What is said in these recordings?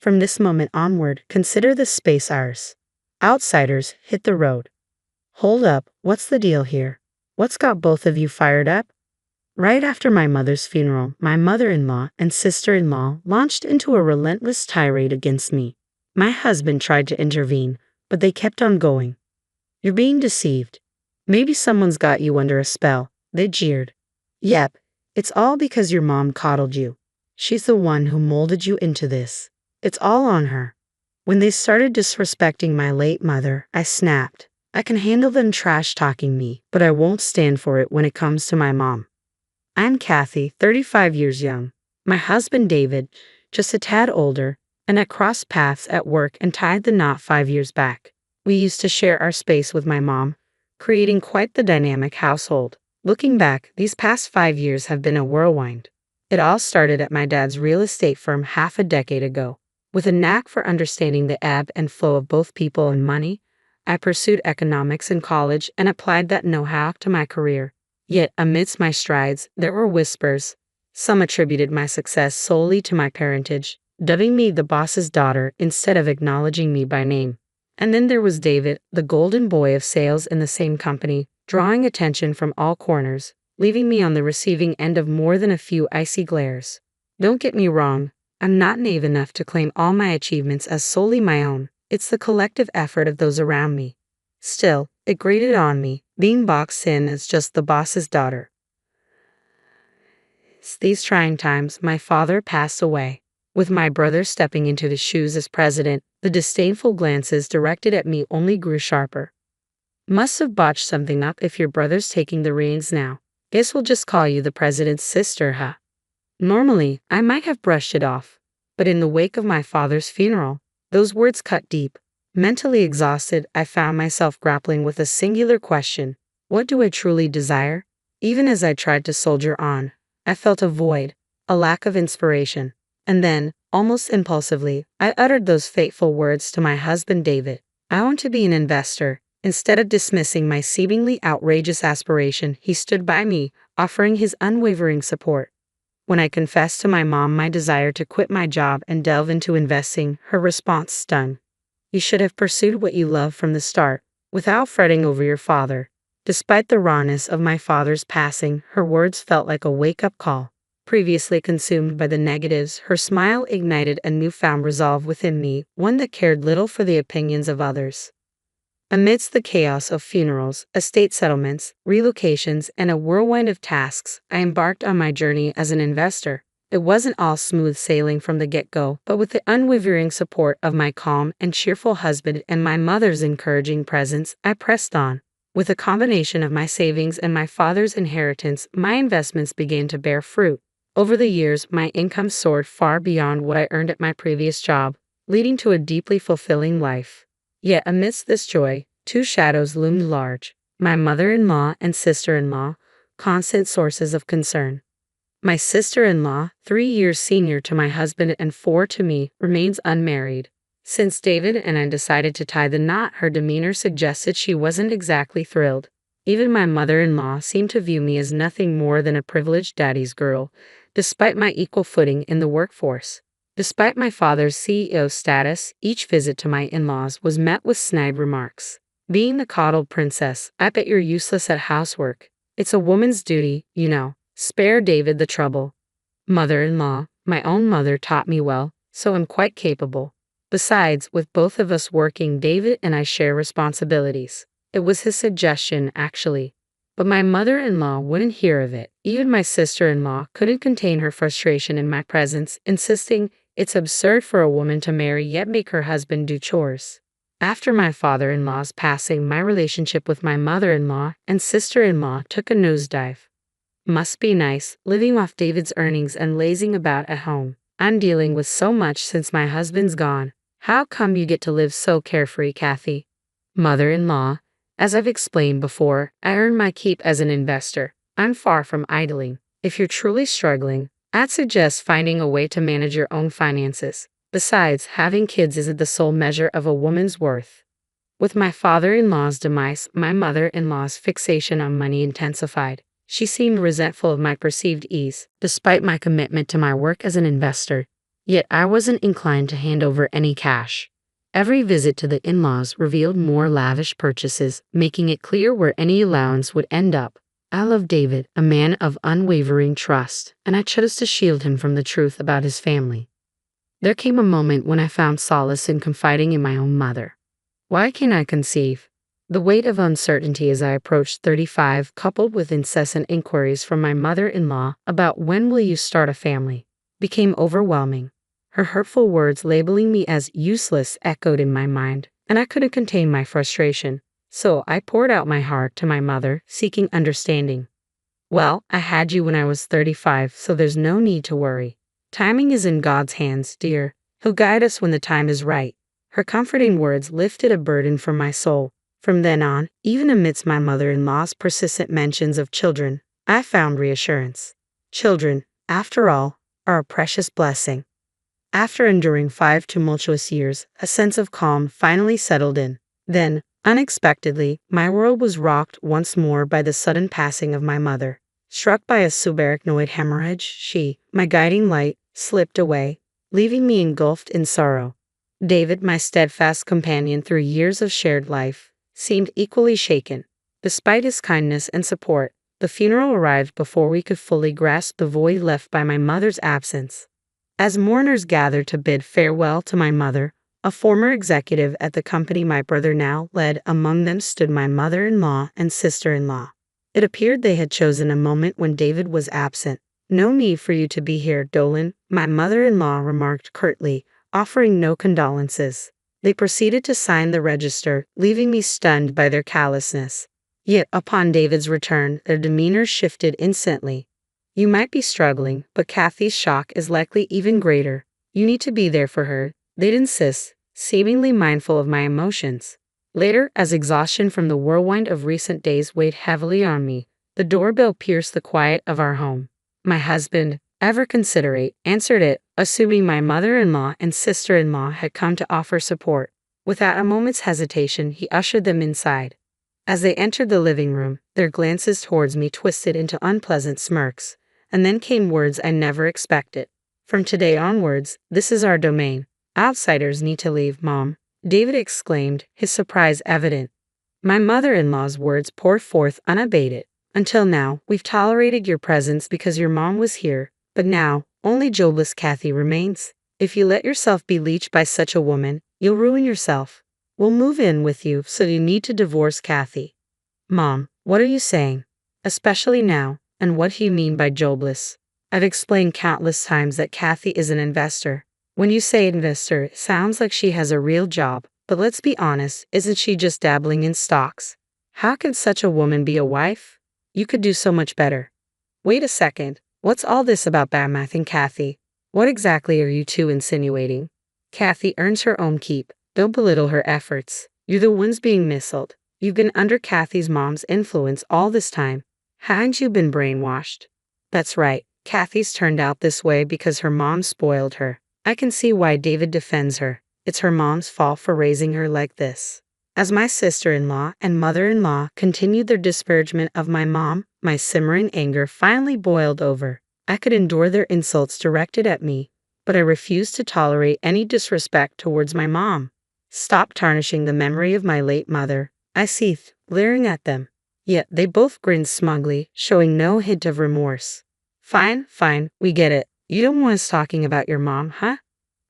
From this moment onward, consider this space ours. Outsiders, hit the road. Hold up, what's the deal here? What's got both of you fired up? Right after my mother's funeral, my mother-in-law and sister-in-law launched into a relentless tirade against me. My husband tried to intervene, but they kept on going. You're being deceived. Maybe someone's got you under a spell, they jeered. Yep, it's all because your mom coddled you. She's the one who molded you into this. It's all on her. When they started disrespecting my late mother, I snapped. I can handle them trash-talking me, but I won't stand for it when it comes to my mom. I'm Kathy, 35 years young. My husband David, just a tad older, and I crossed paths at work and tied the knot 5 years back. We used to share our space with my mom, creating quite the dynamic household. Looking back, these past 5 years have been a whirlwind. It all started at my dad's real estate firm half a decade ago. With a knack for understanding the ebb and flow of both people and money, I pursued economics in college and applied that know-how to my career. Yet, amidst my strides, there were whispers. Some attributed my success solely to my parentage, dubbing me the boss's daughter instead of acknowledging me by name. And then there was David, the golden boy of sales in the same company, drawing attention from all corners, leaving me on the receiving end of more than a few icy glares. Don't get me wrong, I'm not naive enough to claim all my achievements as solely my own. It's the collective effort of those around me. Still, it grated on me, being boxed in as just the boss's daughter. These trying times, my father passed away. With my brother stepping into the shoes as president, the disdainful glances directed at me only grew sharper. Must have botched something up if your brother's taking the reins now. Guess we'll just call you the president's sister, huh? Normally, I might have brushed it off, but in the wake of my father's funeral, those words cut deep. Mentally exhausted, I found myself grappling with a singular question. What do I truly desire? Even as I tried to soldier on, I felt a void, a lack of inspiration. And then, almost impulsively, I uttered those fateful words to my husband David. I want to be an investor. Instead of dismissing my seemingly outrageous aspiration, he stood by me, offering his unwavering support. When I confessed to my mom my desire to quit my job and delve into investing, her response stung. You should have pursued what you love from the start, without fretting over your father. Despite the rawness of my father's passing, her words felt like a wake-up call. Previously consumed by the negatives, her smile ignited a newfound resolve within me, one that cared little for the opinions of others. Amidst the chaos of funerals, estate settlements, relocations, and a whirlwind of tasks, I embarked on my journey as an investor. It wasn't all smooth sailing from the get-go, but with the unwavering support of my calm and cheerful husband and my mother's encouraging presence, I pressed on. With a combination of my savings and my father's inheritance, my investments began to bear fruit. Over the years, my income soared far beyond what I earned at my previous job, leading to a deeply fulfilling life. Yet amidst this joy, two shadows loomed large: my mother-in-law and sister-in-law, constant sources of concern. My sister-in-law, 3 years senior to my husband and 4 to me, remains unmarried. Since David and I decided to tie the knot, her demeanor suggested she wasn't exactly thrilled. Even my mother-in-law seemed to view me as nothing more than a privileged daddy's girl, despite my equal footing in the workforce. Despite my father's CEO status, each visit to my in-laws was met with snide remarks. Being the coddled princess, I bet you're useless at housework. It's a woman's duty, you know. Spare David the trouble. Mother-in-law, my own mother taught me well, so I'm quite capable. Besides, with both of us working, David and I share responsibilities. It was his suggestion, actually. But my mother-in-law wouldn't hear of it. Even my sister-in-law couldn't contain her frustration in my presence, insisting it's absurd for a woman to marry yet make her husband do chores. After my father-in-law's passing, my relationship with my mother-in-law and sister-in-law took a nosedive. Must be nice, living off David's earnings and lazing about at home. I'm dealing with so much since my husband's gone. How come you get to live so carefree, Kathy? Mother-in-law, as I've explained before, I earn my keep as an investor. I'm far from idling. If you're truly struggling, I'd suggest finding a way to manage your own finances. Besides, having kids isn't the sole measure of a woman's worth. With my father-in-law's demise, my mother-in-law's fixation on money intensified. She seemed resentful of my perceived ease, despite my commitment to my work as an investor. Yet I wasn't inclined to hand over any cash. Every visit to the in-laws revealed more lavish purchases, making it clear where any allowance would end up. I loved David, a man of unwavering trust, and I chose to shield him from the truth about his family. There came a moment when I found solace in confiding in my own mother. Why can't I conceive? The weight of uncertainty as I approached 35, coupled with incessant inquiries from my mother-in-law about when will you start a family, became overwhelming. Her hurtful words labeling me as useless echoed in my mind, and I couldn't contain my frustration. So I poured out my heart to my mother, seeking understanding. Well, I had you when I was 35, so there's no need to worry. Timing is in God's hands, dear. He'll guide us when the time is right. Her comforting words lifted a burden from my soul. From then on, even amidst my mother-in-law's persistent mentions of children, I found reassurance. Children, after all, are a precious blessing. After enduring 5 tumultuous years, a sense of calm finally settled in. Then, unexpectedly, my world was rocked once more by the sudden passing of my mother. Struck by a subarachnoid hemorrhage, she, my guiding light, slipped away, leaving me engulfed in sorrow. David, my steadfast companion through years of shared life, seemed equally shaken. Despite his kindness and support, the funeral arrived before we could fully grasp the void left by my mother's absence. As mourners gathered to bid farewell to my mother, a former executive at the company my brother now led, among them stood my mother-in-law and sister-in-law. It appeared they had chosen a moment when David was absent. "No need for you to be here, Dolan," my mother-in-law remarked curtly, offering no condolences. They proceeded to sign the register, leaving me stunned by their callousness. Yet upon David's return, their demeanor shifted instantly. "You might be struggling, but Kathy's shock is likely even greater. You need to be there for her," they'd insist, seemingly mindful of my emotions. Later, as exhaustion from the whirlwind of recent days weighed heavily on me, the doorbell pierced the quiet of our home. My husband, ever considerate, answered it, assuming my mother-in-law and sister-in-law had come to offer support. Without a moment's hesitation, he ushered them inside. As they entered the living room, their glances towards me twisted into unpleasant smirks, and then came words I never expected. "From today onwards, this is our domain. Outsiders need to leave, Mom," David exclaimed, his surprise evident. My mother-in-law's words poured forth unabated. "Until now, we've tolerated your presence because your mom was here, but now, only jobless Kathy remains. If you let yourself be leached by such a woman, you'll ruin yourself. We'll move in with you, so you need to divorce Kathy." "Mom, what are you saying? Especially now, and what do you mean by jobless?" "I've explained countless times that Kathy is an investor. When you say investor, it sounds like she has a real job, but let's be honest, isn't she just dabbling in stocks? How could such a woman be a wife? You could do so much better." "Wait a second, what's all this about bad-mouthing Kathy? What exactly are you two insinuating?" "Kathy earns her own keep. Don't belittle her efforts. You're the ones being misled. You've been under Kathy's mom's influence all this time. Haven't you been brainwashed?" "That's right. Kathy's turned out this way because her mom spoiled her. I can see why David defends her. It's her mom's fault for raising her like this." As my sister-in-law and mother-in-law continued their disparagement of my mom, my simmering anger finally boiled over. I could endure their insults directed at me, but I refused to tolerate any disrespect towards my mom. "Stop tarnishing the memory of my late mother," I seethed, glaring at them. Yet they both grinned smugly, showing no hint of remorse. Fine, we get it. You don't want us talking about your mom, huh?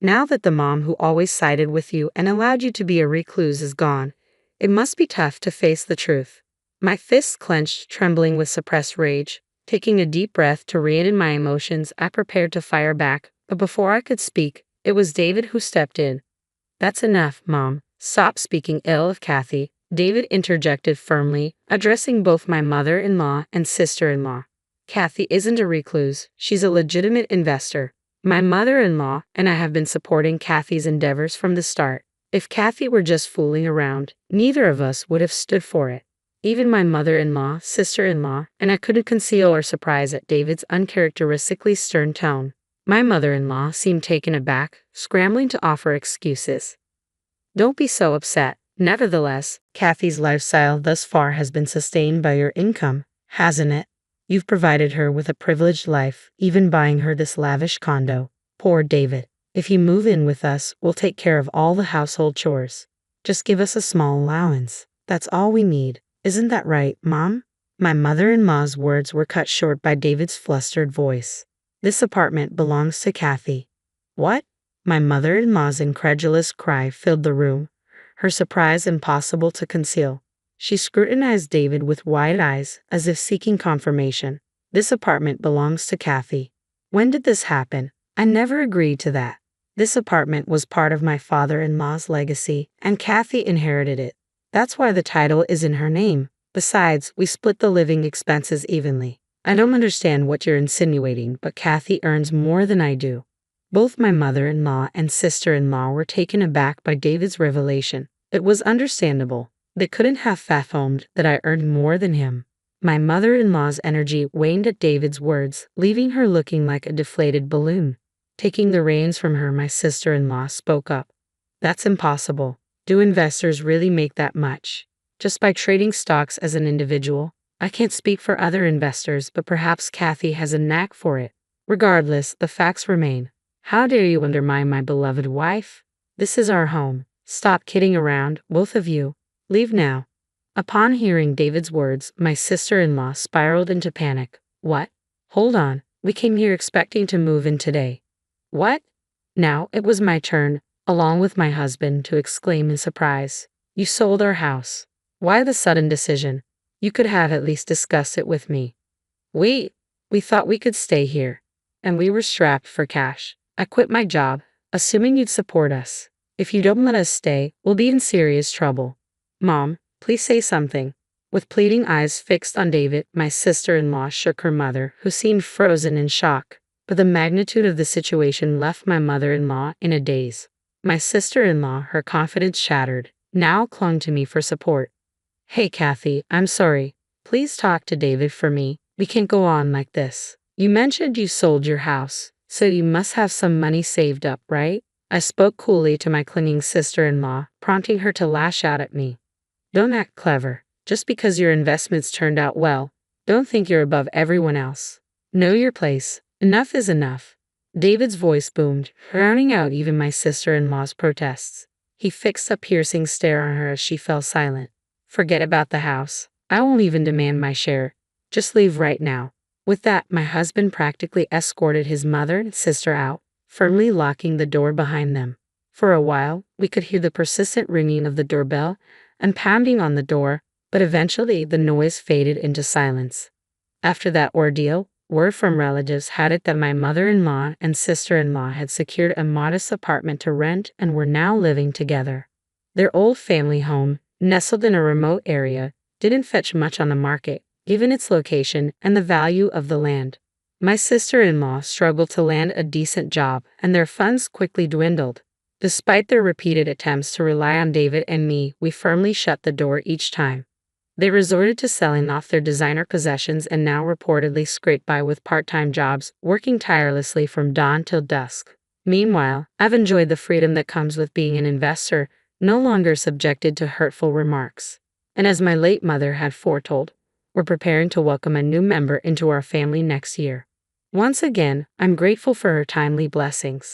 Now that the mom who always sided with you and allowed you to be a recluse is gone, it must be tough to face the truth." My fists clenched, trembling with suppressed rage. Taking a deep breath to rein in my emotions, I prepared to fire back, but before I could speak, it was David who stepped in. "That's enough, Mom. Stop speaking ill of Kathy," David interjected firmly, addressing both my mother-in-law and sister-in-law. "Kathy isn't a recluse. She's a legitimate investor. My mother-in-law and I have been supporting Kathy's endeavors from the start. If Kathy were just fooling around, neither of us would have stood for it." Even my mother-in-law, sister-in-law, and I couldn't conceal our surprise at David's uncharacteristically stern tone. My mother-in-law seemed taken aback, scrambling to offer excuses. "Don't be so upset. Nevertheless, Kathy's lifestyle thus far has been sustained by your income, hasn't it? You've provided her with a privileged life, even buying her this lavish condo." Poor David. If you move in with us, we'll take care of all the household chores. Just give us a small allowance. That's all we need. Isn't that right, Mom? My mother-in-law's words were cut short by David's flustered voice. This apartment belongs to Kathy. What? My mother-in-law's incredulous cry filled the room, her surprise impossible to conceal. She scrutinized David with wide eyes, as if seeking confirmation. This apartment belongs to Kathy. When did this happen? I never agreed to that. This apartment was part of my father-in-law's legacy, and Kathy inherited it. That's why the title is in her name. Besides, we split the living expenses evenly. I don't understand what you're insinuating, but Kathy earns more than I do. Both my mother-in-law and sister-in-law were taken aback by David's revelation. It was understandable. They couldn't have fathomed that I earned more than him. My mother-in-law's energy waned at David's words, leaving her looking like a deflated balloon. Taking the reins from her, my sister-in-law spoke up. That's impossible. Do investors really make that much? Just by trading stocks as an individual? I can't speak for other investors, but perhaps Kathy has a knack for it. Regardless, the facts remain. How dare you undermine my beloved wife? This is our home. Stop kidding around, both of you. Leave now. Upon hearing David's words, my sister-in-law spiraled into panic. What? Hold on. We came here expecting to move in today. What? Now it was my turn, along with my husband, to exclaim in surprise. You sold our house. Why the sudden decision? You could have at least discussed it with me. We thought we could stay here. And we were strapped for cash. I quit my job, assuming you'd support us. If you don't let us stay, we'll be in serious trouble. Mom, please say something. With pleading eyes fixed on David, my sister-in-law shook her mother, who seemed frozen in shock. But the magnitude of the situation left my mother-in-law in a daze. My sister-in-law, her confidence shattered, now clung to me for support. Hey, Kathy, I'm sorry. Please talk to David for me. We can't go on like this. You mentioned you sold your house, so you must have some money saved up, right? I spoke coolly to my clinging sister-in-law, prompting her to lash out at me. Don't act clever. Just because your investments turned out well, don't think you're above everyone else. Know your place. Enough is enough. David's voice boomed, drowning out even my sister-in-law's protests. He fixed a piercing stare on her as she fell silent. Forget about the house. I won't even demand my share. Just leave right now. With that, my husband practically escorted his mother and sister out, firmly locking the door behind them. For a while, we could hear the persistent ringing of the doorbell and pounding on the door, but eventually the noise faded into silence. After that ordeal, word from relatives had it that my mother-in-law and sister-in-law had secured a modest apartment to rent and were now living together. Their old family home, nestled in a remote area, didn't fetch much on the market, given its location and the value of the land. My sister-in-law struggled to land a decent job, and their funds quickly dwindled. Despite their repeated attempts to rely on David and me, we firmly shut the door each time. They resorted to selling off their designer possessions and now reportedly scrape by with part-time jobs, working tirelessly from dawn till dusk. Meanwhile, I've enjoyed the freedom that comes with being an investor, no longer subjected to hurtful remarks. And as my late mother had foretold, we're preparing to welcome a new member into our family next year. Once again, I'm grateful for her timely blessings.